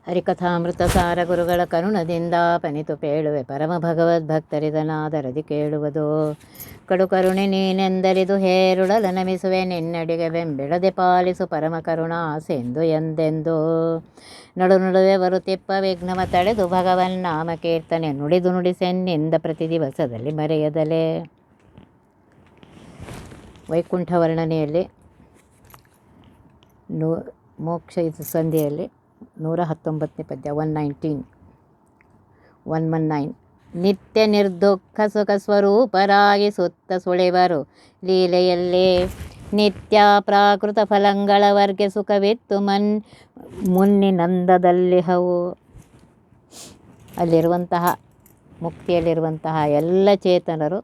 ಹರಿಕಥಾಮೃತ ಸಾರ ಗುರುಗಳ ಕರುಣದಿಂದ ಪನಿತು ಪೇಳುವೆ ಪರಮ ಭಗವದ್ಭಕ್ತರಿದನಾದರದಿ ಕೇಳುವುದು. ಕಡು ಕರುಣೆ ನೀನೆಂದರಿದು ಹೇರುಳಲ ನಮಿಸುವೆ ನಿನ್ನಡಿಗೆ ಬೆಂಬಿಡದೆ ಪಾಲಿಸು ಪರಮ ಕರುಣಾ ಸಿಂಧು ಎಂದೆಂದು. ನಡು ನಡುವೆ ಬರುತ್ತಿಪ್ಪ ವಿಘ್ನವ ತಳೆದು ಭಗವನ್ ನಾಮ ಕೀರ್ತನೆ ನುಡಿದು ನುಡಿಸೆನ್ನಿಂದ ಪ್ರತಿ ದಿವಸದಲ್ಲಿ ಮರೆಯದಲೆ. ವೈಕುಂಠ ವರ್ಣನೆಯಲ್ಲಿ ಮೋಕ್ಷ ಸಂಧಿಯಲ್ಲಿ 119ನೇ ಪದ್ಯ 119. ನಿತ್ಯ ನಿರ್ದುಃಖ ಸುಖ ಸ್ವರೂಪರಾಗಿ ಸುತ್ತ ಸುಳಿವರು ಲೀಲೆಯಲ್ಲಿ ನಿತ್ಯ ಪ್ರಾಕೃತ ಫಲಗಳ ವರ್ಗೆ ಸುಖವಿತ್ತು ಮುನ್ನಿನಂದದಲ್ಲಿ ಹವು. ಅಲ್ಲಿರುವಂತಹ ಮುಕ್ತಿಯಲ್ಲಿರುವಂತಹ ಎಲ್ಲ ಚೇತನರು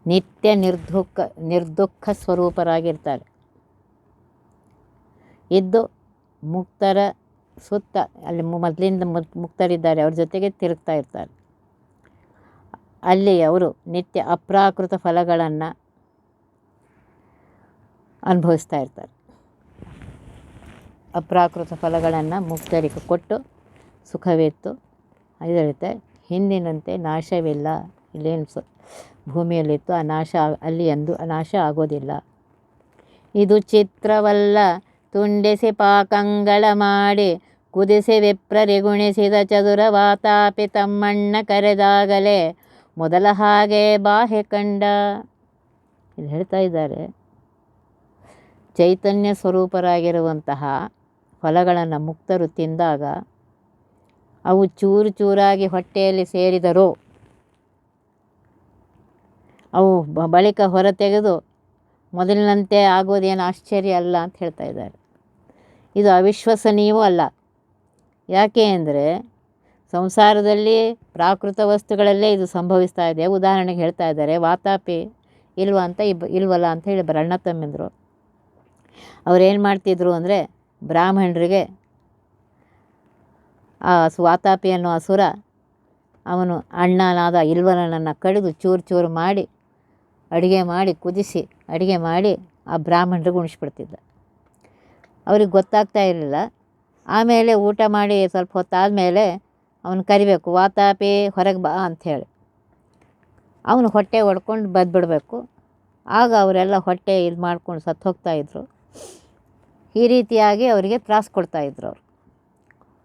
ನಿತ್ಯ ನಿರ್ದುಃಖ ಸ್ವರೂಪರಾಗಿರ್ತಾರೆ. ಇದ್ದು ಮುಕ್ತರ ಸುತ್ತ ಅಲ್ಲಿ ಮೊದಲಿಂದ ಮುಕ್ತರಿದ್ದಾರೆ ಅವ್ರ ಜೊತೆಗೆ ತಿರುಗ್ತಾ ಇರ್ತಾರೆ. ಅಲ್ಲಿ ಅವರು ನಿತ್ಯ ಅಪ್ರಾಕೃತ ಫಲಗಳನ್ನು ಅನುಭವಿಸ್ತಾ ಇರ್ತಾರೆ. ಅಪ್ರಾಕೃತ ಫಲಗಳನ್ನು ಮುಕ್ತರಿಗೆ ಕೊಟ್ಟು ಸುಖವಿತ್ತು. ಇದರುತ್ತೆ ಹಿಂದಿನಂತೆ ನಾಶವಿಲ್ಲ. ಇಲ್ಲೇನು ಭೂಮಿಯಲ್ಲಿತ್ತು ಆ ನಾಶ ಅಲ್ಲಿ ಎಂದು ನಾಶ ಆಗೋದಿಲ್ಲ. ಇದು ಚಿತ್ರವಲ್ಲ ತುಂಡಿಸಿ ಪಾಕಂಗಳ ಮಾಡಿ ಕುದಿಸಿ ವಿಪ್ರರಿಗುಣಿಸಿದ ಚದುರ ವಾತಾಪಿ ತಮ್ಮಣ್ಣ ಕರೆದಾಗಲೇ ಮೊದಲ ಹಾಗೆ ಬಾಹೆ ಕಂಡ. ಇಲ್ಲಿ ಹೇಳ್ತಾ ಇದ್ದಾರೆ, ಚೈತನ್ಯ ಸ್ವರೂಪರಾಗಿರುವಂತಹ ಫಲಗಳನ್ನು ಮುಕ್ತರು ತಿಂದಾಗ ಅವು ಚೂರು ಚೂರಾಗಿ ಹೊಟ್ಟೆಯಲ್ಲಿ ಸೇರಿದರೂ ಅವು ಬಳಿಕ ಹೊರತೆಗೆದು ಮೊದಲಿನಂತೆ ಆಗೋದೇನು ಆಶ್ಚರ್ಯ ಅಲ್ಲ ಅಂತ ಹೇಳ್ತಾ ಇದ್ದಾರೆ. ಇದು ಅವಿಶ್ವಸನೀಯವೂ ಅಲ್ಲ. ಯಾಕೆ ಅಂದರೆ ಸಂಸಾರದಲ್ಲಿ ಪ್ರಾಕೃತ ವಸ್ತುಗಳಲ್ಲೇ ಇದು ಸಂಭವಿಸ್ತಾ ಇದೆ. ಉದಾಹರಣೆಗೆ ಹೇಳ್ತಾ ಇದ್ದಾರೆ, ವಾತಾಪಿ ಇಲ್ವ ಅಂತ ಇಲ್ವಲ್ಲ ಅಂತ ಹೇಳಿ ಅಣ್ಣ ತಮ್ಮಿಂದರು ಅವ್ರೇನು ಮಾಡ್ತಿದ್ರು ಅಂದರೆ, ಬ್ರಾಹ್ಮಣರಿಗೆ ಆ ವಾತಾಪಿ ಅನ್ನೋ ಅಸುರ ಅವನು ಅಣ್ಣನಾದ ಇಲ್ವನನ್ನು ಕಡಿದು ಚೂರು ಚೂರು ಮಾಡಿ ಅಡುಗೆ ಮಾಡಿ ಕುದಿಸಿ ಅಡುಗೆ ಮಾಡಿ ಆ ಬ್ರಾಹ್ಮಣರಿಗೆ ಉಣಿಸ್ಬಿಡ್ತಿದ್ದ. ಅವ್ರಿಗೆ ಗೊತ್ತಾಗ್ತಾ ಇರಲಿಲ್ಲ. ಆಮೇಲೆ ಊಟ ಮಾಡಿ ಸ್ವಲ್ಪ ಹೊತ್ತಾದಮೇಲೆ ಅವನು ಕರಿಬೇಕು, ವಾತಾಪಿ ಹೊರಗೆ ಬಾ ಅಂಥೇಳಿ. ಅವನು ಹೊಟ್ಟೆ ಹೊಡ್ಕೊಂಡು ಬದ್ಬಿಡಬೇಕು. ಆಗ ಅವರೆಲ್ಲ ಹೊಟ್ಟೆ ಇದು ಮಾಡ್ಕೊಂಡು ಸತ್ತು ಹೋಗ್ತಾಯಿದ್ರು. ಈ ರೀತಿಯಾಗಿ ಅವರಿಗೆ ತ್ರಾಸು ಕೊಡ್ತಾಯಿದ್ರು ಅವರು.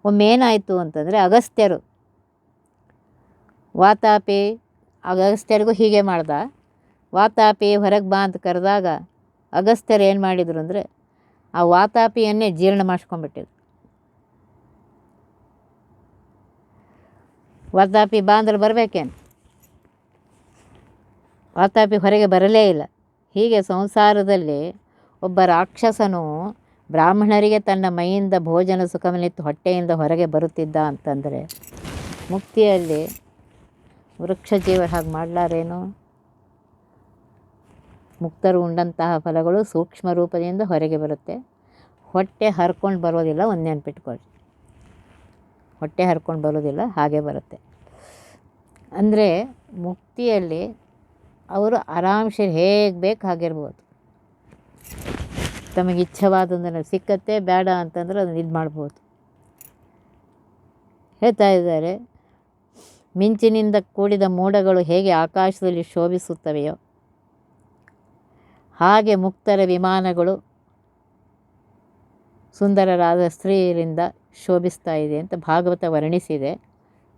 ಒಮ್ಮೇನಾಯಿತು ಅಂತಂದರೆ ಅಗಸ್ತ್ಯರು ಅಗಸ್ತ್ಯರಿಗೂ ಹೀಗೆ ಮಾಡ್ದ. ವಾತಾಪಿ ಹೊರಗೆ ಬಾ ಅಂತ ಕರೆದಾಗ ಅಗಸ್ತ್ಯರು ಏನು ಮಾಡಿದರು ಅಂದರೆ ಆ ವಾತಾಪಿಯನ್ನೇ ಜೀರ್ಣ ಮಾಡಿಸ್ಕೊಂಡ್ಬಿಟ್ಟಿದ್ರು. ವಾತಾಪಿ ಬಾ ಅಂದ್ರೆ ಬರಬೇಕೇನು, ವಾತಾಪಿ ಹೊರಗೆ ಬರಲೇ ಇಲ್ಲ. ಹೀಗೆ ಸಂಸಾರದಲ್ಲಿ ಒಬ್ಬ ರಾಕ್ಷಸನು ಬ್ರಾಹ್ಮಣರಿಗೆ ತನ್ನ ಮೈಯಿಂದ ಭೋಜನ ಸುಖವನ್ನಿತ್ತು ಹೊಟ್ಟೆಯಿಂದ ಹೊರಗೆ ಬರುತ್ತಿದ್ದ ಅಂತಂದರೆ ಮುಕ್ತಿಯಲ್ಲಿ ವೃಕ್ಷ ಜೀವ ಹಾಗೆ ಮಾಡಲಾರೇನು? ಮುಕ್ತರು ಉಂಡಂತಹ ಫಲಗಳು ಸೂಕ್ಷ್ಮ ರೂಪದಿಂದ ಹೊರಗೆ ಬರುತ್ತೆ. ಹೊಟ್ಟೆ ಹರ್ಕೊಂಡು ಬರೋದಿಲ್ಲ, ಒಂದು ನೆನ್ಪಿಟ್ಕೊಳ್ಳಿ. ಹೊಟ್ಟೆ ಹರ್ಕೊಂಡು ಬರೋದಿಲ್ಲ, ಹಾಗೆ ಬರುತ್ತೆ. ಅಂದರೆ ಮುಕ್ತಿಯಲ್ಲಿ ಅವರು ಆರಾಮ್ಸೆ ಹೇಗೆ ಬೇಕು ಹಾಗಿರ್ಬೋದು. ತಮಗೆ ಇಚ್ಛವಾದೊಂದನ್ನು ಸಿಕ್ಕತ್ತೆ, ಬೇಡ ಅಂತಂದ್ರೆ ಅದನ್ನು ಇದು ಮಾಡ್ಬೋದು. ಹೇಳ್ತಾ ಇದ್ದಾರೆ, ಮಿಂಚಿನಿಂದ ಕೂಡಿದ ಮೋಡಗಳು ಹೇಗೆ ಆಕಾಶದಲ್ಲಿ ಶೋಭಿಸುತ್ತವೆಯೋ ಹಾಗೆ ಮುಕ್ತರ ವಿಮಾನಗಳು ಸುಂದರರಾದ ಸ್ತ್ರೀಯರಿಂದ ಶೋಭಿಸ್ತಾ ಇದೆ ಅಂತ ಭಾಗವತ ವರ್ಣಿಸಿದೆ.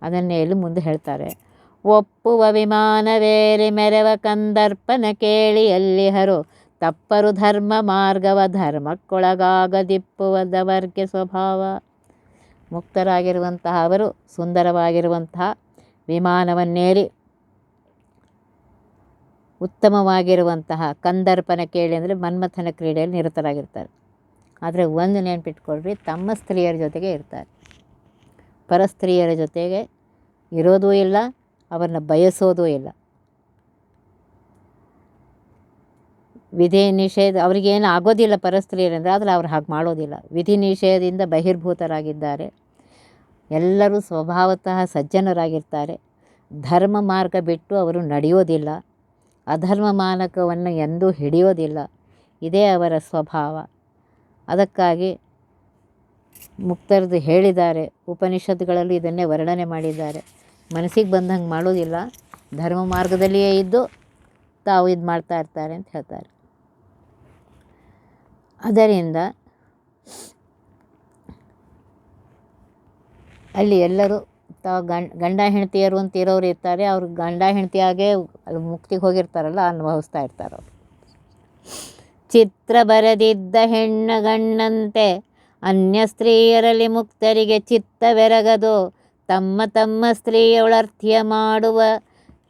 ಅದನ್ನೇ ಇಲ್ಲಿ ಮುಂದೆ ಹೇಳ್ತಾರೆ. ಒಪ್ಪುವ ವಿಮಾನವೇರಿ ಮೆರವ ಕಂದರ್ಪನ ಕೇಳಿ ಎಲ್ಲಿಹರು ತಪ್ಪರು ಧರ್ಮ ಮಾರ್ಗವ ಧರ್ಮಕ್ಕೊಳಗಾಗದಿಪ್ಪುವುದವರ್ಗೆ ಸ್ವಭಾವ. ಮುಕ್ತರಾಗಿರುವಂತಹ ಅವರು ಸುಂದರವಾಗಿರುವಂತಹ ವಿಮಾನವನ್ನೇರಿ ಉತ್ತಮವಾಗಿರುವಂತಹ ಕಂದರ್ಪನ ಕೇಳಿ ಅಂದರೆ ಮನ್ಮಥನ ಕ್ರೀಡೆಯಲ್ಲಿ ನಿರತರಾಗಿರ್ತಾರೆ. ಆದರೆ ಒಂದು ನೆನ್ಪಿಟ್ಕೊಳ್ರಿ, ತಮ್ಮ ಸ್ತ್ರೀಯರ ಜೊತೆಗೆ ಇರ್ತಾರೆ. ಪರಸ್ತ್ರೀಯರ ಜೊತೆಗೆ ಇರೋದೂ ಇಲ್ಲ, ಅವರನ್ನ ಬಯಸೋದೂ ಇಲ್ಲ. ವಿಧಿ ನಿಷೇಧ ಅವರಿಗೇನು ಆಗೋದಿಲ್ಲ ಪರಸ್ತ್ರೀಯರಂದರೆ, ಆದರೆ ಅವ್ರು ಹಾಗೆ ಮಾಡೋದಿಲ್ಲ. ವಿಧಿ ನಿಷೇಧದಿಂದ ಬಹಿರ್ಭೂತರಾಗಿದ್ದಾರೆ. ಎಲ್ಲರೂ ಸ್ವಭಾವತಃ ಸಜ್ಜನರಾಗಿರ್ತಾರೆ. ಧರ್ಮ ಮಾರ್ಗ ಬಿಟ್ಟು ಅವರು ನಡೆಯೋದಿಲ್ಲ. ಅಧರ್ಮ ಮಾನಕವನ್ನು ಎಂದೂ ಹಿಡಿಯೋದಿಲ್ಲ. ಇದೇ ಅವರ ಸ್ವಭಾವ. ಅದಕ್ಕಾಗಿ ಮುಕ್ತರದು ಹೇಳಿದ್ದಾರೆ. ಉಪನಿಷತ್ತುಗಳಲ್ಲೂ ಇದನ್ನೇ ವರ್ಣನೆ ಮಾಡಿದ್ದಾರೆ. ಮನಸ್ಸಿಗೆ ಬಂದಂಗೆ ಮಾಡೋದಿಲ್ಲ, ಧರ್ಮ ಮಾರ್ಗದಲ್ಲಿಯೇ ಇದ್ದು ತಾವು ಇದು ಮಾಡ್ತಾ ಇರ್ತಾರೆ ಅಂತ ಹೇಳ್ತಾರೆ. ಅದರಿಂದ ಅಲ್ಲಿ ಎಲ್ಲರೂ ತಾವು ಗಂಡ ಹೆಂಡತಿಯರು ಅಂತ ಇರೋರು ಇರ್ತಾರೆ. ಅವ್ರು ಗಂಡ ಹೆಂಡತಿಯಾಗೇ ಅಲ್ಲಿ ಮುಕ್ತಿಗೆ ಹೋಗಿರ್ತಾರಲ್ಲ, ಅನುಭವಿಸ್ತಾ ಇರ್ತಾರೆ ಅವರು. ಚಿತ್ರ ಬರೆದಿದ್ದ ಹೆಣ್ಣ ಗಣ್ಣಂತೆ ಅನ್ಯ ಸ್ತ್ರೀಯರಲ್ಲಿ ಮುಕ್ತರಿಗೆ ಚಿತ್ತವೆರಗದು, ತಮ್ಮ ತಮ್ಮ ಸ್ತ್ರೀಯೊಳರ್ಥ್ಯ ಮಾಡುವ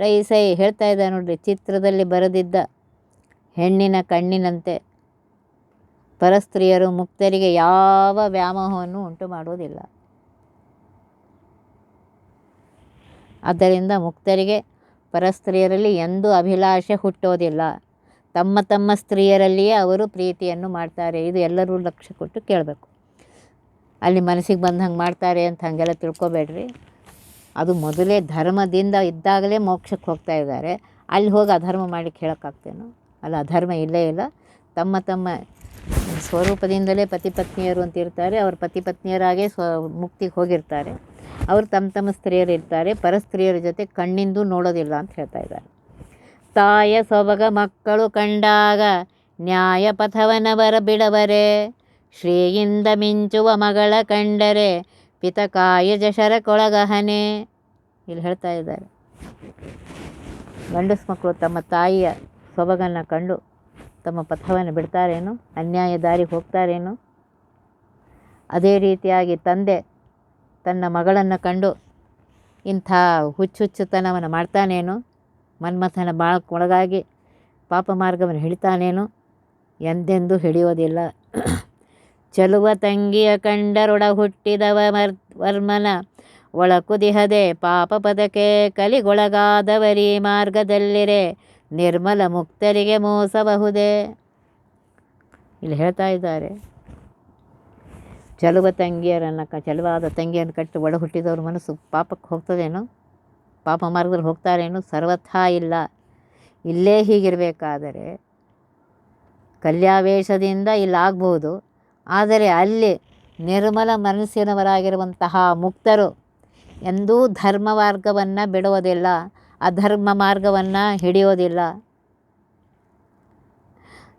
ರೈಸೈ. ಹೇಳ್ತಾ ಇದ್ದ ನೋಡ್ರಿ, ಚಿತ್ರದಲ್ಲಿ ಬರೆದಿದ್ದ ಹೆಣ್ಣಿನ ಕಣ್ಣಿನಂತೆ ಪರಸ್ತ್ರೀಯರು ಮುಕ್ತರಿಗೆ ಯಾವ ವ್ಯಾಮೋಹವನ್ನು ಉಂಟು ಮಾಡುವುದಿಲ್ಲ. ಆದ್ದರಿಂದ ಮುಕ್ತರಿಗೆ ಪರಸ್ತ್ರೀಯರಲ್ಲಿ ಎಂದೂ ಅಭಿಲಾಷೆ ಹುಟ್ಟೋದಿಲ್ಲ. ತಮ್ಮ ತಮ್ಮ ಸ್ತ್ರೀಯರಲ್ಲಿಯೇ ಅವರು ಪ್ರೀತಿಯನ್ನು ಮಾಡ್ತಾರೆ. ಇದು ಎಲ್ಲರೂ ಲಕ್ಷ್ಯ ಕೊಟ್ಟು ಕೇಳಬೇಕು. ಅಲ್ಲಿ ಮನಸ್ಸಿಗೆ ಬಂದಂಗೆ ಮಾಡ್ತಾರೆ ಅಂತ ಹಾಗೆಲ್ಲ ತಿಳ್ಕೊಬೇಡ್ರಿ. ಅದು ಮೊದಲೇ ಧರ್ಮದಿಂದ ಇದ್ದಾಗಲೇ ಮೋಕ್ಷಕ್ಕೆ ಹೋಗ್ತಾ ಇದ್ದಾರೆ. ಅಲ್ಲಿ ಹೋಗಿ ಅಧರ್ಮ ಮಾಡಲಿಕ್ಕೆ ಹೇಳೋಕ್ಕಾಗ್ತೇನೋ? ಅಲ್ಲ, ಅಧರ್ಮ ಇಲ್ಲೇ ಇಲ್ಲ. ತಮ್ಮ ತಮ್ಮ ಸ್ವರೂಪದಿಂದಲೇ ಪತಿ ಪತ್ನಿಯರು ಅಂತ ಇರ್ತಾರೆ. ಅವ್ರ ಪತಿ ಪತ್ನಿಯರಾಗೇ ಮುಕ್ತಿಗೆ ಹೋಗಿರ್ತಾರೆ. ಅವರು ತಮ್ಮ ತಮ್ಮ ಸ್ತ್ರೀಯರು ಇರ್ತಾರೆ. ಪರಸ್ತ್ರೀಯರ ಜೊತೆ ಕಣ್ಣಿಂದು ನೋಡೋದಿಲ್ಲ ಅಂತ ಹೇಳ್ತಾ ಇದ್ದಾರೆ. ತಾಯ ಸೊಬಗ ಮಕ್ಕಳು ಕಂಡಾಗ ನ್ಯಾಯ ಪಥವನವರ ಬಿಡವರೆ, ಶ್ರೀಯಿಂದ ಮಿಂಚುವ ಮಗಳ ಕಂಡರೆ ಪಿತಕಾಯ ಜಶರ ಕೊಳಗಹನೆ. ಇಲ್ಲಿ ಹೇಳ್ತಾ ಇದ್ದಾರೆ, ಗಂಡಸು ಮಕ್ಕಳು ತಮ್ಮ ತಾಯಿಯ ಸೊಬಗನ್ನು ಕಂಡು ತಮ್ಮ ಪಥವನ್ನು ಬಿಡ್ತಾರೇನು, ಅನ್ಯಾಯ ದಾರಿಗೆ ಹೋಗ್ತಾರೇನು? ಅದೇ ರೀತಿಯಾಗಿ ತಂದೆ ತನ್ನ ಮಗಳನ್ನು ಕಂಡು ಇಂಥ ಹುಚ್ಚುಚ್ಚುತನವನ್ನು ಮಾಡ್ತಾನೇನು, ಮನ್ಮಥನ ಬಾಳಕ್ಕೊಳಗಾಗಿ ಪಾಪ ಮಾರ್ಗವನ್ನು ಹಿಡಿತಾನೇನು? ಎಂದೆಂದೂ ಹಿಡಿಯೋದಿಲ್ಲ. ಚಲುವ ತಂಗಿಯ ಕಂಡರೊಡ ಹುಟ್ಟಿದವ ವರ್ಮನ ಒಳ ಕುದಿಹದೆ ಪಾಪ ಪದಕ್ಕೆ ಕಲಿಗೊಳಗಾದವರಿ ಮಾರ್ಗದಲ್ಲಿರೆ ನಿರ್ಮಲ ಮುಕ್ತರಿಗೆ ಮೋಸಬಹುದೇ. ಇಲ್ಲಿ ಹೇಳ್ತಾ ಇದ್ದಾರೆ, ಚಲುವ ತಂಗಿಯರನ್ನು ಚಲುವಾದ ತಂಗಿಯನ್ನು ಕಟ್ಟಿ ಒಳ ಹುಟ್ಟಿದವ್ರ ಮನಸ್ಸು ಪಾಪಕ್ಕೆ ಹೋಗ್ತದೇನೋ, ಪಾಪ ಮಾರ್ಗದಲ್ಲಿ ಹೋಗ್ತಾರೇನು? ಸರ್ವಥಾ ಇಲ್ಲ. ಇಲ್ಲೇ ಹೀಗಿರಬೇಕಾದರೆ ಕಲ್ಯಾವೇಶದಿಂದ ಇಲ್ಲಾಗ್ಬೋದು. ಆದರೆ ಅಲ್ಲಿ ನಿರ್ಮಲ ಮನಸ್ಸಿನವರಾಗಿರುವಂತಹ ಮುಕ್ತರು ಎಂದೂ ಧರ್ಮ ಮಾರ್ಗವನ್ನು ಬಿಡುವುದಿಲ್ಲ, ಅಧರ್ಮ ಮಾರ್ಗವನ್ನು ಹಿಡಿಯೋದಿಲ್ಲ.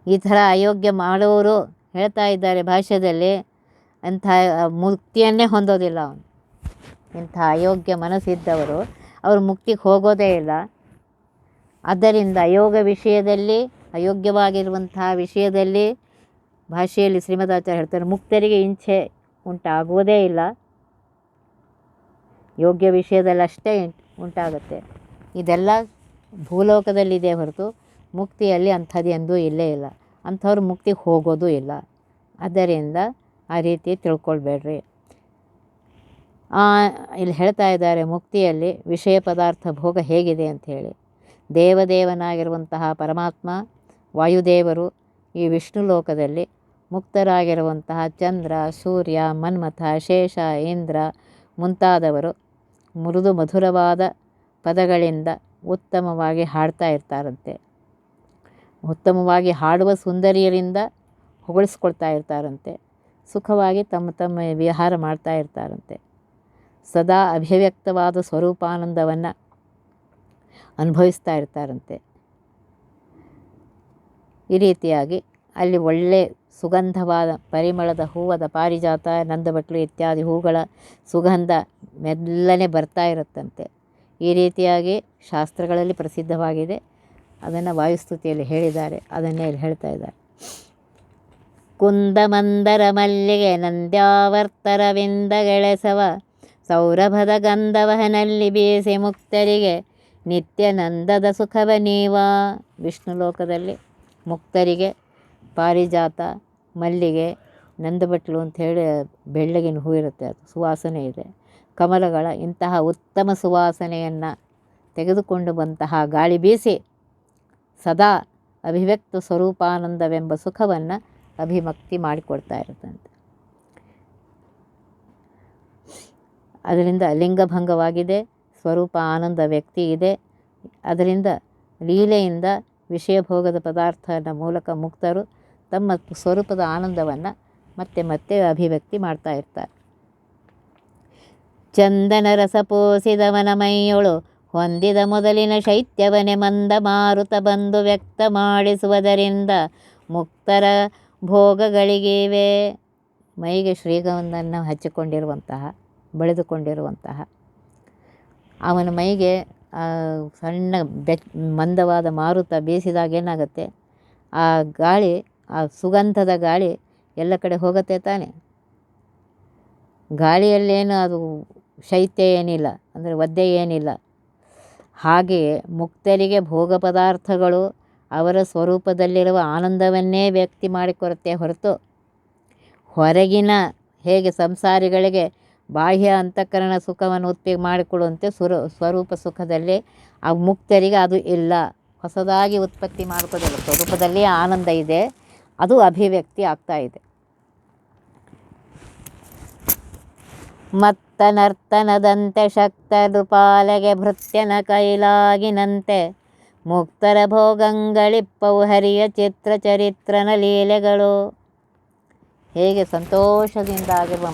ಈ ಥರ ಅಯೋಗ್ಯ ಮಾಡೋರು ಹೇಳ್ತಾ ಇದ್ದಾರೆ ಭಾಷ್ಯದಲ್ಲಿ, ಅಂಥ ಮುಕ್ತಿಯನ್ನೇ ಹೊಂದೋದಿಲ್ಲ ಅವನು. ಇಂಥ ಅಯೋಗ್ಯ ಮನಸ್ಸಿದ್ದವರು ಅವರು ಮುಕ್ತಿಗೆ ಹೋಗೋದೇ ಇಲ್ಲ. ಆದ್ದರಿಂದ ಅಯೋಗ್ಯವಾಗಿರುವಂತಹ ವಿಷಯದಲ್ಲಿ ಭಾಷೆಯಲ್ಲಿ ಶ್ರೀಮದಾಚಾರ್ಯ ಹೇಳ್ತಾರೆ, ಮುಕ್ತರಿಗೆ ಇಂಚೆ ಉಂಟಾಗುವುದೇ ಇಲ್ಲ. ಯೋಗ್ಯ ವಿಷಯದಲ್ಲಿ ಅಷ್ಟೇ ಉಂಟಾಗುತ್ತೆ. ಇದೆಲ್ಲ ಭೂಲೋಕದಲ್ಲಿದೆ ಹೊರತು ಮುಕ್ತಿಯಲ್ಲಿ ಅಂಥದ್ದು ಎಂದೂ ಇಲ್ಲೇ ಇಲ್ಲ. ಅಂಥವ್ರು ಮುಕ್ತಿಗೆ ಹೋಗೋದು ಇಲ್ಲ. ಆದ್ದರಿಂದ ಆ ರೀತಿ ತಿಳ್ಕೊಳ್ಬೇಡ್ರಿ. ಇಲ್ಲಿ ಹೇಳ್ತಾ ಇದ್ದಾರೆ, ಮುಕ್ತಿಯಲ್ಲಿ ವಿಷಯ ಪದಾರ್ಥ ಭೋಗ ಹೇಗಿದೆ ಅಂಥೇಳಿ. ದೇವದೇವನಾಗಿರುವಂತಹ ಪರಮಾತ್ಮ ವಾಯುದೇವರು ಈ ವಿಷ್ಣು ಲೋಕದಲ್ಲಿ ಮುಕ್ತರಾಗಿರುವಂತಹ ಚಂದ್ರ, ಸೂರ್ಯ, ಮನ್ಮಥ, ಶೇಷ, ಇಂದ್ರ ಮುಂತಾದವರು ಮೃದು ಮಧುರವಾದ ಪದಗಳಿಂದ ಉತ್ತಮವಾಗಿ ಹಾಡ್ತಾ ಇರ್ತಾರಂತೆ. ಉತ್ತಮವಾಗಿ ಹಾಡುವ ಸುಂದರಿಯರಿಂದ ಹೊಗಳಿಸ್ಕೊಳ್ತಾ ಇರ್ತಾರಂತೆ. ಸುಖವಾಗಿ ತಮ್ಮ ತಮ್ಮ ವಿಹಾರ ಮಾಡ್ತಾ ಇರ್ತಾರಂತೆ. ಸದಾ ಅಭಿವ್ಯಕ್ತವಾದ ಸ್ವರೂಪಾನಂದವನ್ನು ಅನುಭವಿಸ್ತಾ ಇರ್ತಾರಂತೆ. ಈ ರೀತಿಯಾಗಿ ಅಲ್ಲಿ ಒಳ್ಳೆ ಸುಗಂಧವಾದ ಪರಿಮಳದ ಹೂವಾದ ಪಾರಿಜಾತ, ನಂದಬಟ್ಲು ಇತ್ಯಾದಿ ಹೂಗಳ ಸುಗಂಧ ಮೆಲ್ಲನೆ ಬರ್ತಾ ಇರುತ್ತಂತೆ. ಈ ರೀತಿಯಾಗಿ ಶಾಸ್ತ್ರಗಳಲ್ಲಿ ಪ್ರಸಿದ್ಧವಾಗಿದೆ. ಅದನ್ನು ವಾಯುಸ್ತುತಿಯಲ್ಲಿ ಹೇಳಿದ್ದಾರೆ. ಅದನ್ನೇ ಇಲ್ಲಿ ಹೇಳ್ತಾ ಇದ್ದಾರೆ. ಕುಂದಮಂದರ ಮಲ್ಲಿಗೆ ನಂದ್ಯಾವರ್ತರವಿಂದ ಗೆಳೆಸವ ಸೌರಭದ ಗಂಧವಹನಲ್ಲಿ ಬೀಸಿ ಮುಕ್ತರಿಗೆ ನಿತ್ಯನಂದದ ಸುಖವ ನೀವ. ವಿಷ್ಣು ಲೋಕದಲ್ಲಿ ಮುಕ್ತರಿಗೆ ಪಾರಿಜಾತ, ಮಲ್ಲಿಗೆ, ನಂದಬಟ್ಲು ಅಂಥೇಳಿ ಬೆಳ್ಳಗಿನ ಹೂ ಇರುತ್ತೆ, ಅದು ಸುವಾಸನೆ ಇದೆ. ಕಮಲಗಳ ಇಂತಹ ಉತ್ತಮ ಸುವಾಸನೆಯನ್ನು ತೆಗೆದುಕೊಂಡು ಬಂತಹ ಗಾಳಿ ಬೀಸಿ ಸದಾ ಅಭಿವ್ಯಕ್ತ ಸ್ವರೂಪಾನಂದವೆಂಬ ಸುಖವನ್ನು ಅಭಿಮಕ್ತಿ ಮಾಡಿಕೊಡ್ತಾ ಇರುತ್ತಂತೆ. ಅದರಿಂದ ಲಿಂಗಭಂಗವಾಗಿದೆ, ಸ್ವರೂಪ ಆನಂದ ವ್ಯಕ್ತಿ ಇದೆ. ಅದರಿಂದ ಲೀಲೆಯಿಂದ ವಿಷಯಭೋಗದ ಪದಾರ್ಥದ ಮೂಲಕ ಮುಕ್ತರು ತಮ್ಮ ಸ್ವರೂಪದ ಆನಂದವನ್ನು ಮತ್ತೆ ಮತ್ತೆ ಅಭಿವ್ಯಕ್ತಿ ಮಾಡ್ತಾ ಇರ್ತಾರೆ. ಚಂದನ ರಸ ಪೋಸಿದವನ ಮೈಯೊಳು ಹೊಂದಿದ ಮೊದಲಿನ ಶೈತ್ಯವನೆ ಮಂದ ಮಾರುತ ಬಂದು ವ್ಯಕ್ತ ಮಾಡಿಸುವುದರಿಂದ ಮುಕ್ತರ ಭೋಗಗಳಿಗಿವೆ. ಮೈಗೆ ಶ್ರೀಗಂಧವನ್ನು ಹಚ್ಚಿಕೊಂಡಿರುವಂತಹ, ಬಳಿದುಕೊಂಡಿರುವಂತಹ ಅವನ ಮೈಗೆ ಸಣ್ಣ ಮಂದವಾದ ಮಾರುತ ಬೀಸಿದಾಗ ಏನಾಗುತ್ತೆ, ಆ ಗಾಳಿ, ಆ ಸುಗಂಧದ ಗಾಳಿ ಎಲ್ಲ ಕಡೆ ಹೋಗುತ್ತೆ ತಾನೆ. ಗಾಳಿಯಲ್ಲೇನು ಅದು ಶೈತ್ಯ ಏನಿಲ್ಲ, ಅಂದರೆ ಒದ್ದೆ ಏನಿಲ್ಲ. ಹಾಗೆಯೇ ಮುಕ್ತರಿಗೆ ಭೋಗ ಪದಾರ್ಥಗಳು ಅವರ ಸ್ವರೂಪದಲ್ಲಿರುವ ಆನಂದವನ್ನೇ ವ್ಯಕ್ತಿ ಮಾಡಿಕೊಡುತ್ತೆ ಹೊರತು ಹೊರಗಿನ ಹೇಗೆ ಸಂಸಾರಿಗಳಿಗೆ ಬಾಹ್ಯ ಅಂತಃಕರಣ ಸುಖವನ್ನು ಉತ್ಪತ್ತಿ ಮಾಡಿಕೊಡುವಂತೆ ಸ್ವರೂಪ ಸುಖದಲ್ಲಿ ಆ ಮುಕ್ತರಿಗೆ ಅದು ಇಲ್ಲ. ಹೊಸದಾಗಿ ಉತ್ಪತ್ತಿ ಮಾಡ್ಕೋದಿಲ್ಲ, ಸ್ವರೂಪದಲ್ಲಿ ಆನಂದ ಇದೆ, ಅದು ಅಭಿವ್ಯಕ್ತಿ ಆಗ್ತಾ ಇದೆ. ಮತ್ತ ನರ್ತನದಂತೆ ಶಕ್ತ ನೃಪಾಲೆಗೆ ಭೃತ್ಯನ ಕೈಲಾಗಿನಂತೆ ಮುಕ್ತರ ಭೋಗಂಗಳಿಪ್ಪವು ಹರಿಯ ಚಿತ್ರ ಚರಿತ್ರನ ಲೀಲೆಗಳು. ಹೇಗೆ ಸಂತೋಷದಿಂದ ಆಗಿರುವ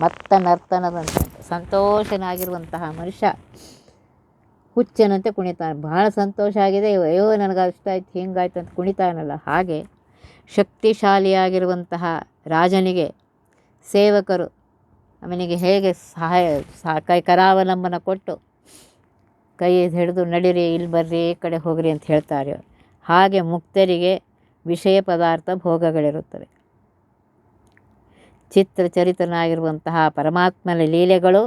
ಮತ್ತ ನರ್ತನದಂತೆ ಸಂತೋಷನಾಗಿರುವಂತಹ ಮನುಷ್ಯ ಹುಚ್ಚನಂತೆ ಕುಣಿತಾನೆ. ಭಾಳ ಸಂತೋಷ ಆಗಿದೆ, ಅಯ್ಯೋ ನನಗೆ ಅಷ್ಟ ಆಯ್ತು, ಹಿಂಗಾಯ್ತು ಅಂತ ಕುಣಿತಾನಲ್ಲ, ಹಾಗೆ ಶಕ್ತಿಶಾಲಿಯಾಗಿರುವಂತಹ ರಾಜನಿಗೆ ಸೇವಕರು ಅವನಿಗೆ ಹೇಗೆ ಕೈ ಕರಾವಲಂಬನ ಕೊಟ್ಟು ಕೈ ಹಿಡಿದು ನಡೀರಿ, ಇಲ್ಲಿ ಬರ್ರಿ, ಈ ಕಡೆ ಹೋಗ್ರಿ ಅಂತ ಹೇಳ್ತಾರೆ, ಹಾಗೆ ಮುಕ್ತರಿಗೆ ವಿಷಯ ಪದಾರ್ಥ ಭೋಗಗಳಿರುತ್ತವೆ. ಚಿತ್ರಚರಿತನಾಗಿರುವಂತಹ ಪರಮಾತ್ಮನ ಲೀಲೆಗಳು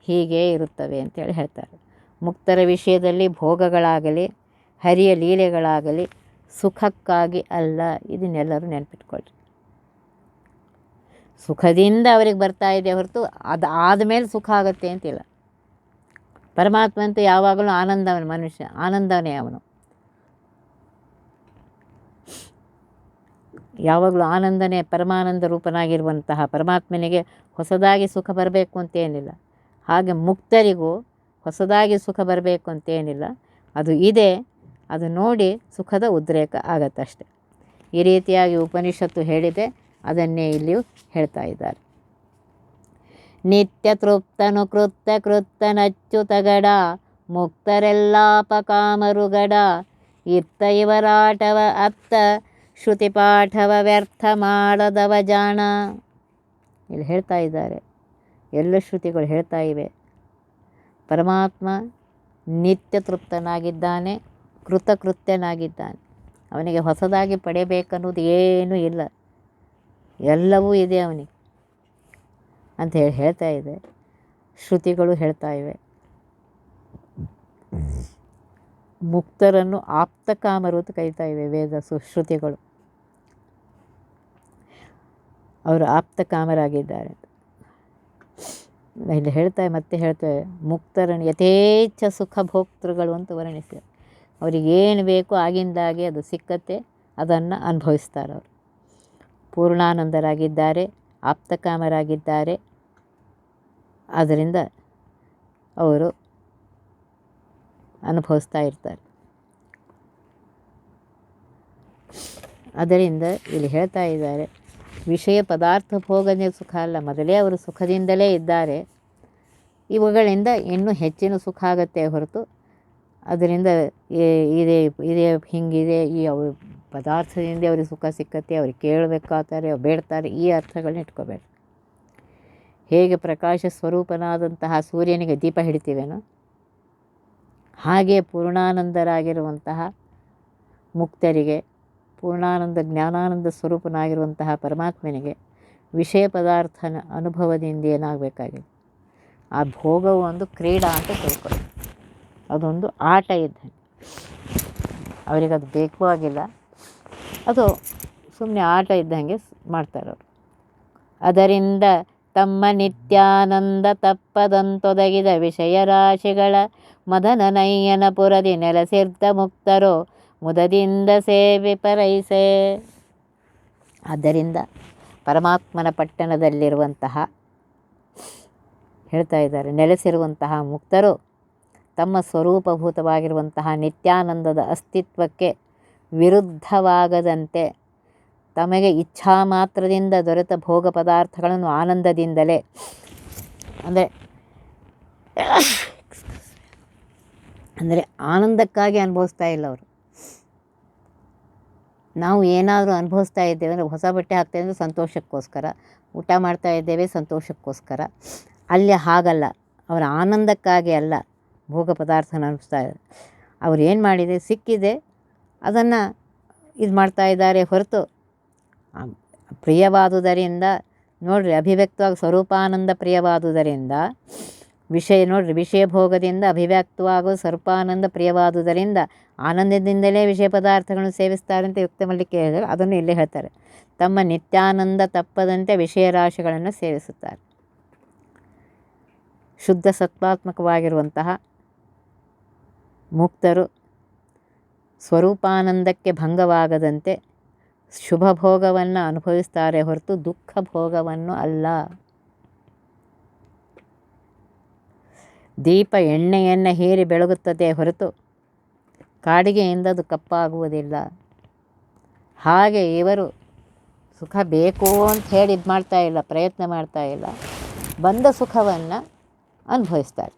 ಹೀಗೆ ಇರುತ್ತವೆ ಅಂತೇಳಿ ಹೇಳ್ತಾರೆ. ಮುಕ್ತರ ವಿಷಯದಲ್ಲಿ ಭೋಗಗಳಾಗಲಿ ಹರಿಯ ಲೀಲೆಗಳಾಗಲಿ ಸುಖಕ್ಕಾಗಿ ಅಲ್ಲ, ಇದನ್ನೆಲ್ಲರೂ ನೆನಪಿಟ್ಕೊಳ್ಳಿ. ಸುಖದಿಂದ ಅವ್ರಿಗೆ ಬರ್ತಾ ಇದೆ ಹೊರತು ಅದು ಆದಮೇಲೆ ಸುಖ ಆಗುತ್ತೆ ಅಂತಿಲ್ಲ. ಪರಮಾತ್ಮ ಅಂತೂ ಯಾವಾಗಲೂ ಆನಂದವನ ಮನುಷ್ಯ, ಆನಂದವನೇ ಅವನು, ಯಾವಾಗಲೂ ಆನಂದನೇ, ಪರಮಾನಂದ ರೂಪನಾಗಿರುವಂತಹ ಪರಮಾತ್ಮನಿಗೆ ಹೊಸದಾಗಿ ಸುಖ ಬರಬೇಕು ಅಂತೇನಿಲ್ಲ. ಹಾಗೆ ಮುಕ್ತರಿಗೂ ಹೊಸದಾಗಿ ಸುಖ ಬರಬೇಕು ಅಂತೇನಿಲ್ಲ, ಅದು ಇದೆ, ಅದು ನೋಡಿ ಸುಖದ ಉದ್ರೇಕ ಆಗತ್ತಷ್ಟೆ. ಈ ರೀತಿಯಾಗಿ ಉಪನಿಷತ್ತು ಹೇಳಿದೆ, ಅದನ್ನೇ ಇಲ್ಲಿಯೂ ಹೇಳ್ತಾ ಇದ್ದಾರೆ. ನಿತ್ಯ ತೃಪ್ತನು ಕೃತ್ತನಚ್ಯುತಗಡ ಮುಕ್ತರೆಲ್ಲಾಪಕಾಮರುಗಡ ಇತ್ತ ಇವರಾಟವ ಅತ್ತ ಶ್ರುತಿ ಪಾಠವ ವ್ಯರ್ಥ ಮಾಡದವ ಜಾಣ. ಇಲ್ಲಿ ಹೇಳ್ತಾ ಇದ್ದಾರೆ, ಎಲ್ಲ ಶ್ರುತಿಗಳು ಹೇಳ್ತಾ ಇವೆ, ಪರಮಾತ್ಮ ನಿತ್ಯ ತೃಪ್ತನಾಗಿದ್ದಾನೆ, ಕೃತಕೃತ್ಯನಾಗಿದ್ದಾನೆ. ಅವನಿಗೆ ಹೊಸದಾಗಿ ಪಡೆಯಬೇಕನ್ನೋದು ಏನೂ ಇಲ್ಲ, ಎಲ್ಲವೂ ಇದೆ ಅವನಿಗೆ ಅಂತ ಹೇಳ್ತಾ ಇದೆ. ಶ್ರುತಿಗಳು ಹೇಳ್ತಾ ಇವೆ, ಮುಕ್ತರನ್ನು ಆಪ್ತಕಾಮರು ಅಂತ ಕರೀತಾ ಇವೆ ವೇದ ಶ್ರುತಿಗಳು. ಅವರು ಆಪ್ತಕಾಮರಾಗಿದ್ದಾರೆ. ಇಲ್ಲಿ ಮತ್ತೆ ಹೇಳ್ತೇವೆ, ಮುಕ್ತರನ್ನು ಯಥೇಚ್ಛ ಸುಖ ಭೋಕ್ತೃಗಳು ಅಂತ ವರ್ಣಿಸಿದ್ದಾರೆ. ಅವರಿಗೇನು ಬೇಕೋ ಆಗಿಂದಾಗೆ ಅದು ಸಿಕ್ಕತ್ತೆ, ಅದನ್ನು ಅನುಭವಿಸ್ತಾರೆ. ಅವರು ಪೂರ್ಣಾನಂದರಾಗಿದ್ದಾರೆ, ಆಪ್ತಕಾಮರಾಗಿದ್ದಾರೆ. ಆದ್ದರಿಂದ ಅವರು ಅನುಭವಿಸ್ತಾ ಇರ್ತಾರೆ. ಅದರಿಂದ ಇಲ್ಲಿ ಹೇಳ್ತಾ ಇದ್ದಾರೆ, ವಿಷಯ ಪದಾರ್ಥ ಭೋಗನೇ ಸುಖ ಅಲ್ಲ, ಮೊದಲೇ ಅವರು ಸುಖದಿಂದಲೇ ಇದ್ದಾರೆ. ಇವುಗಳಿಂದ ಇನ್ನೂ ಹೆಚ್ಚಿನ ಸುಖ ಆಗುತ್ತೆ ಹೊರತು ಅದರಿಂದ ಇದೇ ಹಿಂಗಿದೆ, ಈ ಪದಾರ್ಥದಿಂದ ಅವ್ರಿಗೆ ಸುಖ ಸಿಕ್ಕತ್ತೆ, ಅವ್ರಿಗೆ ಕೇಳಬೇಕಾಗ್ತಾರೆ, ಅವ್ರು ಬೇಡ್ತಾರೆ, ಈ ಅರ್ಥಗಳನ್ನ ಇಟ್ಕೋಬೇಡ. ಹೇಗೆ ಪ್ರಕಾಶ ಸ್ವರೂಪನಾದಂತಹ ಸೂರ್ಯನಿಗೆ ದೀಪ ಹಿಡಿತೀವೇನೋ ಹಾಗೆ ಪೂರ್ಣಾನಂದರಾಗಿರುವಂತಹ ಮುಕ್ತರಿಗೆ, ಪೂರ್ಣಾನಂದ ಜ್ಞಾನಾನಂದ ಸ್ವರೂಪನಾಗಿರುವಂತಹ ಪರಮಾತ್ಮನಿಗೆ ವಿಷಯ ಪದಾರ್ಥನ ಅನುಭವದಿಂದ ಏನಾಗಬೇಕಾಗಿದೆ, ಆ ಭೋಗವು ಒಂದು ಕ್ರೀಡಾ ಅಂತ ತಿಳ್ಕೊಳ್ಳಿ, ಅದೊಂದು ಆಟ ಇದ್ದಂಗೆ. ಅವರಿಗದು ಬೇಕು ಆಗಿಲ್ಲ, ಅದು ಸುಮ್ಮನೆ ಆಟ ಇದ್ದಂಗೆ ಮಾಡ್ತಾರವರು. ಅದರಿಂದ ತಮ್ಮ ನಿತ್ಯಾನಂದ ತಪ್ಪದಂತೊದಗಿದ ವಿಷಯ ರಾಶಿಗಳ ಮದನ ನಯ್ಯನ ಪುರದಿ ನೆಲೆಸಿರ್ತ ಮುಕ್ತರೋ ಮುದದಿಂದ ಸೇವೆ ಪರೈಸೆ. ಆದ್ದರಿಂದ ಪರಮಾತ್ಮನ ಪಟ್ಟಣದಲ್ಲಿರುವಂತಹ ಹೇಳ್ತಾ ಇದ್ದಾರೆ, ನೆಲೆಸಿರುವಂತಹ ಮುಕ್ತರು ತಮ್ಮ ಸ್ವರೂಪಭೂತವಾಗಿರುವಂತಹ ನಿತ್ಯಾನಂದದ ಅಸ್ತಿತ್ವಕ್ಕೆ ವಿರುದ್ಧವಾಗದಂತೆ ತಮಗೆ ಇಚ್ಛಾ ಮಾತ್ರದಿಂದ ದೊರೆತ ಭೋಗ ಪದಾರ್ಥಗಳನ್ನು ಆನಂದದಿಂದಲೇ, ಅಂದರೆ ಅಂದರೆ ಆನಂದಕ್ಕಾಗಿ ಅನುಭವಿಸ್ತಾ ಇಲ್ಲ ಅವರು. ನಾವು ಏನಾದರೂ ಅನುಭವಿಸ್ತಾ ಇದ್ದೇವೆ ಅಂದರೆ ಹೊಸ ಬಟ್ಟೆ ಹಾಕ್ತಾ ಇದ್ದೇವೆ ಸಂತೋಷಕ್ಕೋಸ್ಕರ, ಊಟ ಮಾಡ್ತಾ ಇದ್ದೇವೆ ಸಂತೋಷಕ್ಕೋಸ್ಕರ. ಅಲ್ಲಿ ಹಾಗಲ್ಲ, ಅವರ ಆನಂದಕ್ಕಾಗಿ ಅಲ್ಲ ಭೋಗ ಪದಾರ್ಥನ ಅನುಭವಿಸ್ತಾ ಇದ್ದಾರೆ. ಅವ್ರು ಏನು ಮಾಡಿದೆ, ಸಿಕ್ಕಿದೆ ಅದನ್ನು ಇದು ಮಾಡ್ತಾ ಇದ್ದಾರೆ ಹೊರತು ಪ್ರಿಯವಾದುದರಿಂದ ನೋಡಿರಿ, ಅಭಿವ್ಯಕ್ತವಾಗಿ ಸ್ವರೂಪಾನಂದ ಪ್ರಿಯವಾದುದರಿಂದ ನೋಡಿರಿ, ವಿಷಯ ಭೋಗದಿಂದ ಅಭಿವ್ಯಕ್ತವಾಗುವ ಸ್ವರೂಪಾನಂದ ಪ್ರಿಯವಾದುದರಿಂದ ಆನಂದದಿಂದಲೇ ವಿಷಯ ಪದಾರ್ಥಗಳನ್ನು ಸೇವಿಸ್ತಾರೆ ಅಂತ ಯುಕ್ತ ಮಲ್ಲಿಕೆ ಹೇಳಿದರೆ, ಅದನ್ನು ಇಲ್ಲೇ ಹೇಳ್ತಾರೆ. ತಮ್ಮ ನಿತ್ಯಾನಂದ ತಪ್ಪದಂತೆ ವಿಷಯ ರಾಶಿಗಳನ್ನು ಸೇವಿಸುತ್ತಾರೆ. ಶುದ್ಧ ಸತ್ವಾತ್ಮಕವಾಗಿರುವಂತಹ ಮುಕ್ತರು ಸ್ವರೂಪಾನಂದಕ್ಕೆ ಭಂಗವಾಗದಂತೆ ಶುಭ ಭೋಗವನ್ನು ಅನುಭವಿಸ್ತಾರೆ ಹೊರತು ದುಃಖ ಭೋಗವನ್ನು ಅಲ್ಲ. ದೀಪ ಎಣ್ಣೆಯನ್ನು ಹೀರಿ ಬೆಳಗುತ್ತದೆ ಹೊರತು ಕಾಡಿಗೆಯಿಂದ ಅದು ಕಪ್ಪಾಗುವುದಿಲ್ಲ. ಹಾಗೆ ಇವರು ಸುಖ ಬೇಕು ಅಂತ ಹೇಳಿ ಇದು ಮಾಡ್ತಾ ಇಲ್ಲ, ಪ್ರಯತ್ನ ಮಾಡ್ತಾ ಇಲ್ಲ, ಬಂದ ಸುಖವನ್ನು ಅನುಭವಿಸ್ತಾರೆ.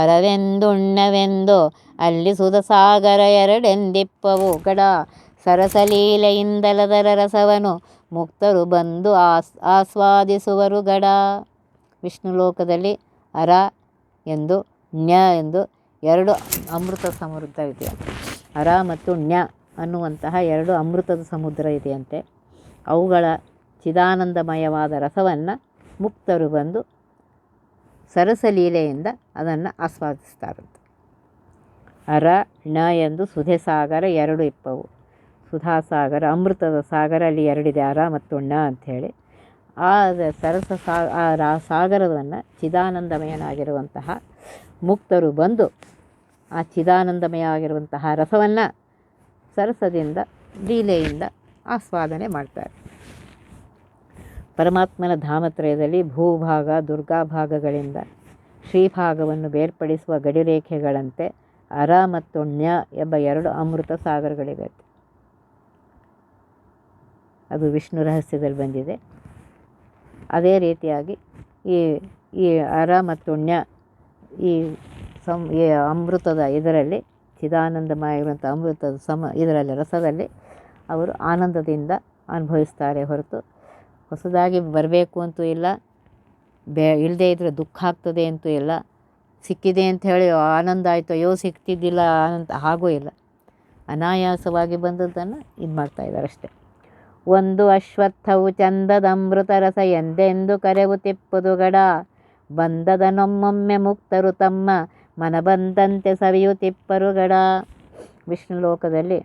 ಅರವೆಂದುಣ್ಣವೆಂದು ಅಲ್ಲಿ ಸುಧಸಾಗರ ಎರಡೆಂದಿಪ್ಪವು ಗಡ ಸರಸಲೀಲೆಯಿಂದಲದರ ರಸವನು ಮುಕ್ತರು ಬಂದು ಆಸ್ವಾದಿಸುವರು ಗಡ. ವಿಷ್ಣು ಲೋಕದಲ್ಲಿ ಅರ ಎಂದು ಜ್ಞ ಎಂದು ಎರಡು ಅಮೃತ ಸಮುದ್ರ ಇದೆ. ಅರ ಮತ್ತು ಜ್ಞ ಅನ್ನುವಂತಹ ಎರಡು ಅಮೃತದ ಸಮುದ್ರ ಇದೆಯಂತೆ. ಅವುಗಳ ಚಿದಾನಂದಮಯವಾದ ರಸವನ್ನು ಮುಕ್ತರು ಬಂದು ಸರಸಲೀಲೆಯಿಂದ ಅದನ್ನು ಆಸ್ವಾದಿಸ್ತಾರಂತೆ. ಅರ ಣ ಎಂದು ಸುಧೆ ಸಾಗರ ಎರಡು ಇಪ್ಪವು. ಸುಧಾಸಾಗರ, ಅಮೃತದ ಸಾಗರ ಅಲ್ಲಿ ಎರಡಿದೆ, ಅರ ಮತ್ತು ಣ ಅಂಥೇಳಿ. ಆ ಸಾಗರವನ್ನು ಚಿದಾನಂದಮಯನಾಗಿರುವಂತಹ ಮುಕ್ತರು ಬಂದು ಆ ಚಿದಾನಂದಮಯ ಆಗಿರುವಂತಹ ರಸವನ್ನು ಸರಸದಿಂದ ಲೀಲೆಯಿಂದ ಆಸ್ವಾದನೆ ಮಾಡ್ತಾರೆ. ಪರಮಾತ್ಮನ ಧಾಮತ್ರಯದಲ್ಲಿ ಭೂಭಾಗ ದುರ್ಗಾಭಾಗಗಳಿಂದ ಶ್ರೀಭಾಗವನ್ನು ಬೇರ್ಪಡಿಸುವ ಗಡಿರೇಖೆಗಳಂತೆ ಅರ ಮತ್ತು ಜ್ಞ ಎಂಬ ಎರಡು ಅಮೃತ ಸಾಗರಗಳಿವೆ. ಅದು ವಿಷ್ಣು ರಹಸ್ಯದಲ್ಲಿ ಬಂದಿದೆ. ಅದೇ ರೀತಿಯಾಗಿ ಈ ಅರ ಮತ್ತು ಜ್ಞ ಈ ಅಮೃತದ ಇದರಲ್ಲಿ ಚಿದಾನಂದಮಯವಾಗಿರುವಂಥ ಅಮೃತದ ಇದರಲ್ಲಿ ರಸದಲ್ಲಿ ಅವರು ಆನಂದದಿಂದ ಅನುಭವಿಸ್ತಾರೆ ಹೊರತು ಹೊಸದಾಗಿ ಬರಬೇಕು ಅಂತೂ ಇಲ್ಲ, ಇಲ್ಲದೇ ಇದ್ದರೆ ದುಃಖ ಆಗ್ತದೆ ಅಂತೂ ಇಲ್ಲ, ಸಿಕ್ಕಿದೆ ಅಂತ ಹೇಳಿ ಆನಂದ ಆಯಿತು, ಅಯ್ಯೋ ಸಿಕ್ತಿದ್ದಿಲ್ಲ ಅಂತ ಹಾಗೂ ಇಲ್ಲ. ಅನಾಯಾಸವಾಗಿ ಬಂದದ್ದನ್ನು ಇದು ಮಾಡ್ತಾಯಿದ್ದಾರೆ ಅಷ್ಟೆ. ಒಂದು ಅಶ್ವತ್ಥವು ಚಂದದಮೃತ ರಸ ಎಂದೆಂದು ಕರೆವು ತಿಪ್ಪುದು ಗಡ ಬಂದದ ನೊಮ್ಮೊಮ್ಮೆ ಮುಕ್ತರು ತಮ್ಮ ಮನ ಬಂದಂತೆ ಸವಿಯು ತಿಪ್ಪರು ಗಡ. ವಿಷ್ಣು ಲೋಕದಲ್ಲಿ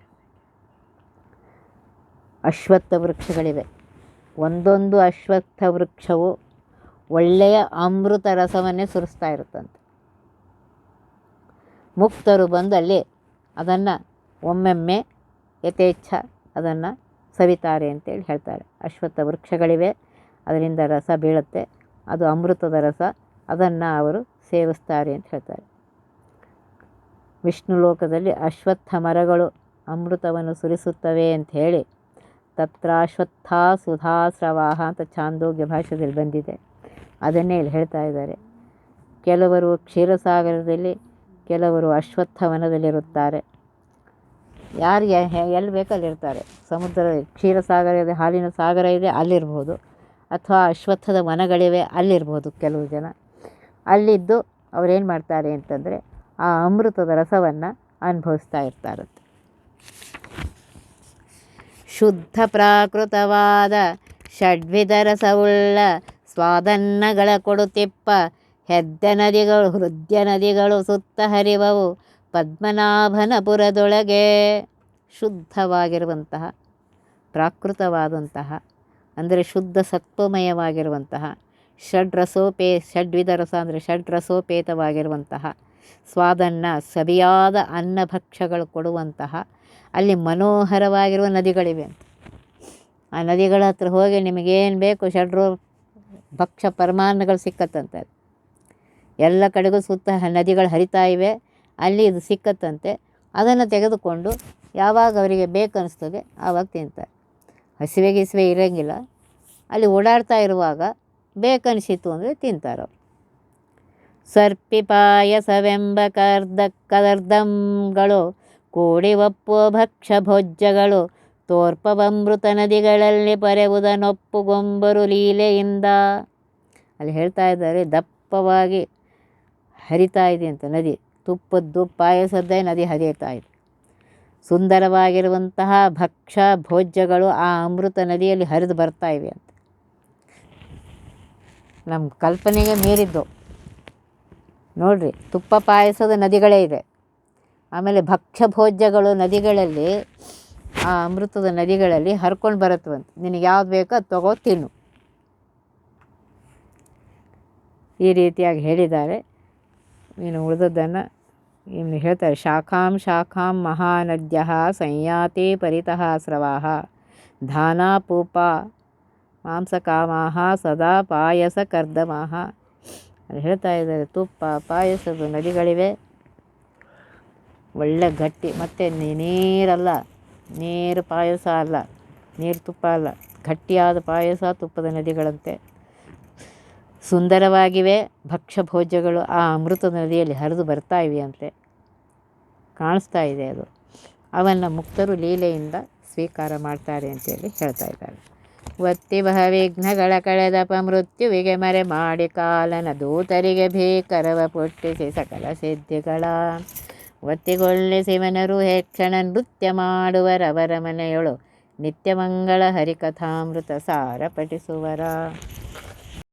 ಅಶ್ವತ್ಥ ವೃಕ್ಷಗಳಿವೆ. ಒಂದೊಂದು ಅಶ್ವತ್ಥ ವೃಕ್ಷವು ಒಳ್ಳೆಯ ಅಮೃತ ರಸವನ್ನೇ ಸುರಿಸ್ತಾ ಇರುತ್ತಂತೆ. ಮುಕ್ತರು ಬಂದು ಅಲ್ಲಿ ಅದನ್ನು ಒಮ್ಮೆಮ್ಮೆ ಯಥೇಚ್ಛ ಅದನ್ನು ಸವಿತಾರೆ ಅಂತೇಳಿ ಹೇಳ್ತಾರೆ. ಅಶ್ವತ್ಥ ವೃಕ್ಷಗಳಿವೆ, ಅದರಿಂದ ರಸ ಬೀಳುತ್ತೆ, ಅದು ಅಮೃತದ ರಸ, ಅದನ್ನು ಅವರು ಸೇವಿಸ್ತಾರೆ ಅಂತ ಹೇಳ್ತಾರೆ. ವಿಷ್ಣು ಲೋಕದಲ್ಲಿ ಅಶ್ವತ್ಥ ಮರಗಳು ಅಮೃತವನ್ನು ಸುರಿಸುತ್ತವೆ ಅಂತ ಹೇಳಿ ತತ್ರಾಶ್ವತ್ಥ ಸುಧಾಸ್ರವಾಹ ಅಂತ ಛಾಂದೋಗ್ಯ ಭಾಷೆಯಲ್ಲಿ ಬಂದಿದೆ. ಅದನ್ನೇ ಇಲ್ಲಿ ಹೇಳ್ತಾ ಇದ್ದಾರೆ. ಕೆಲವರು ಕ್ಷೀರಸಾಗರದಲ್ಲಿ, ಕೆಲವರು ಅಶ್ವತ್ಥವನದಲ್ಲಿರುತ್ತಾರೆ. ಯಾರಿಗೆ ಎಲ್ಲಿ ಬೇಕಲ್ಲಿರ್ತಾರೆ. ಸಮುದ್ರ ಕ್ಷೀರಸಾಗರ ಇದೆ, ಹಾಲಿನ ಸಾಗರ ಇದೆ, ಅಲ್ಲಿರ್ಬೋದು. ಅಥವಾ ಅಶ್ವತ್ಥದ ವನಗಳಿವೆ, ಅಲ್ಲಿರ್ಬೋದು ಕೆಲವು ಜನ. ಅಲ್ಲಿದ್ದು ಅವರೇನು ಮಾಡ್ತಾರೆ ಅಂತಂದರೆ ಆ ಅಮೃತದ ರಸವನ್ನು ಅನುಭವಿಸ್ತಾ ಇರ್ತಾರಂತೆ. ಶುದ್ಧ ಪ್ರಾಕೃತವಾದ ಷಡ್ವಿಧ ರಸವುಳ್ಳ ಸ್ವಾದನ್ನಗಳ ಕೊಡುತಿಪ್ಪ ಹೆದ್ದ ನದಿಗಳು ಹೃದಯ ನದಿಗಳು ಸುತ್ತ ಹರಿವವು ಪದ್ಮನಾಭನಪುರದೊಳಗೆ. ಶುದ್ಧವಾಗಿರುವಂತಹ ಪ್ರಾಕೃತವಾದಂತಹ ಅಂದರೆ ಶುದ್ಧ ಸತ್ವಮಯವಾಗಿರುವಂತಹ ಷಡ್ವಿಧ ರಸ ಅಂದರೆ ಷಡ್ರಸೋಪೇತವಾಗಿರುವಂತಹ ಸ್ವಾದನ್ನ ಸವಿಯಾದ ಅನ್ನಭಕ್ಷಗಳು ಕೊಡುವಂತಹ ಅಲ್ಲಿ ಮನೋಹರವಾಗಿರುವ ನದಿಗಳಿವೆ ಅಂತ. ಆ ನದಿಗಳ ಹತ್ರ ಹೋಗಿ ನಿಮಗೇನು ಬೇಕು ಭಕ್ಷ ಪರಮಾನ್ನಗಳು ಸಿಕ್ಕತ್ತಂತೆ. ಎಲ್ಲ ಕಡೆಗೂ ಸುತ್ತ ನದಿಗಳು ಹರಿತಾ ಇವೆ, ಅಲ್ಲಿ ಇದು ಸಿಕ್ಕತ್ತಂತೆ. ಅದನ್ನು ತೆಗೆದುಕೊಂಡು ಯಾವಾಗ ಅವರಿಗೆ ಬೇಕನ್ನಿಸ್ತದೆ ಆವಾಗ ತಿಂತಾರೆ. ಹಸಿವೆ ಇರೋಂಗಿಲ್ಲ. ಅಲ್ಲಿ ಓಡಾಡ್ತಾ ಇರುವಾಗ ಬೇಕನಿಸಿತು ಅಂದರೆ ತಿಂತಾರೆ ಅವರು. ಸರ್ಪಿ ಪಾಯಸವೆಂಬ ಕದರ್ದಂಗಳು ಕೂಡಿ ಒಪ್ಪುವ ಭಕ್ಷ್ಯ ಭೋಜ್ಯಗಳು ತೋರ್ಪವಮೃತ ನದಿಗಳಲ್ಲಿ ಪರೆವುದನೊಪ್ಪುಗೊಂಬರು ಲೀಲೆಯಿಂದ. ಅಲ್ಲಿ ಹೇಳ್ತಾ ಇದ್ದಾರೆ, ದಪ್ಪವಾಗಿ ಹರಿತಾ ಇದೆ ಅಂತ ನದಿ, ತುಪ್ಪದ್ದು ಪಾಯಸದ್ದೇ ನದಿ ಹರಿಯುತ್ತಾ ಇದೆ. ಸುಂದರವಾಗಿರುವಂತಹ ಭಕ್ಷ್ಯ ಭೋಜ್ಯಗಳು ಆ ಅಮೃತ ನದಿಯಲ್ಲಿ ಹರಿದು ಬರ್ತಾ ಇವೆ ಅಂತ. ನಮ್ಮ ಕಲ್ಪನೆಗೆ ಮೀರಿದ್ದು ನೋಡ್ರಿ. ತುಪ್ಪ ಪಾಯಸದ ನದಿಗಳೇ ಇದೆ. ಆಮೇಲೆ ಭಕ್ಷ್ಯ ಭೋಜ್ಯಗಳು ನದಿಗಳಲ್ಲಿ, ಆ ಅಮೃತದ ನದಿಗಳಲ್ಲಿ ಹರ್ಕೊಂಡು ಬರುತ್ತವಂತ. ನಿನಗೆ ಯಾವ್ದು ಬೇಕೋ ಅದು ತಗೋ ತಿನ್ನು. ಈ ರೀತಿಯಾಗಿ ಹೇಳಿದ್ದಾರೆ. ಇನ್ನು ಉಳಿದದ್ದನ್ನು ಇನ್ನು ಹೇಳ್ತಾರೆ. ಶಾಖಾಂ ಶಾಖಾಂ ಮಹಾನದ್ಯ ಸಂಯಾತೆ ಪರಿತಃ ಸ್ರವಾಹ ಧಾನಾ ಪೂಪ ಮಾಂಸಕಾಮಾಹ ಸದಾ ಪಾಯಸ ಕರ್ದಮಾಹ. ಅಲ್ಲಿ ಹೇಳ್ತಾ ಇದ್ದಾರೆ, ತುಪ್ಪ ಪಾಯಸದ ನದಿಗಳಿವೆ, ಒಳ್ಳೆ ಗಟ್ಟಿ, ಮತ್ತು ನೀರಲ್ಲ, ನೀರು ಪಾಯಸ ಅಲ್ಲ, ನೀರು ತುಪ್ಪ ಅಲ್ಲ, ಗಟ್ಟಿಯಾದ ಪಾಯಸ ತುಪ್ಪದ ನದಿಗಳಂತೆ ಸುಂದರವಾಗಿವೆ. ಭಕ್ಷ್ಯ ಭೋಜ್ಯಗಳು ಆ ಅಮೃತದ ನದಿಯಲ್ಲಿ ಹರಿದು ಬರ್ತಾ ಇವೆ ಅಂತೆ, ಕಾಣಿಸ್ತಾ ಇದೆ ಅದು. ಅವನ್ನು ಮುಕ್ತರು ಲೀಲೆಯಿಂದ ಸ್ವೀಕಾರ ಮಾಡ್ತಾರೆ ಅಂತೇಳಿ ಹೇಳ್ತಾ ಇದ್ದಾರೆ. ಒತ್ತಿ ವಿಘ್ನಗಳ ಕಳೆದಪ ಮೃತ್ಯುವಿಗೆ ಮರೆ ಮಾಡಿ ಕಾಲನ ದೂತರಿಗೆ ಭೀಕರವ ಪುಟ್ಟಿಸಿ ಸಕಲ ಸಿದ್ಧಿಗಳ ಒತ್ತಿಗೊಳ್ಳಿಸಿವನರು ಹೇಕ್ಷಣ ನೃತ್ಯ ಮಾಡುವರವರ ಮನೆಯೊಳು ನಿತ್ಯಮಂಗಳ ಹರಿಕಥಾಮೃತ ಸಾರ ಪಠಿಸುವರ.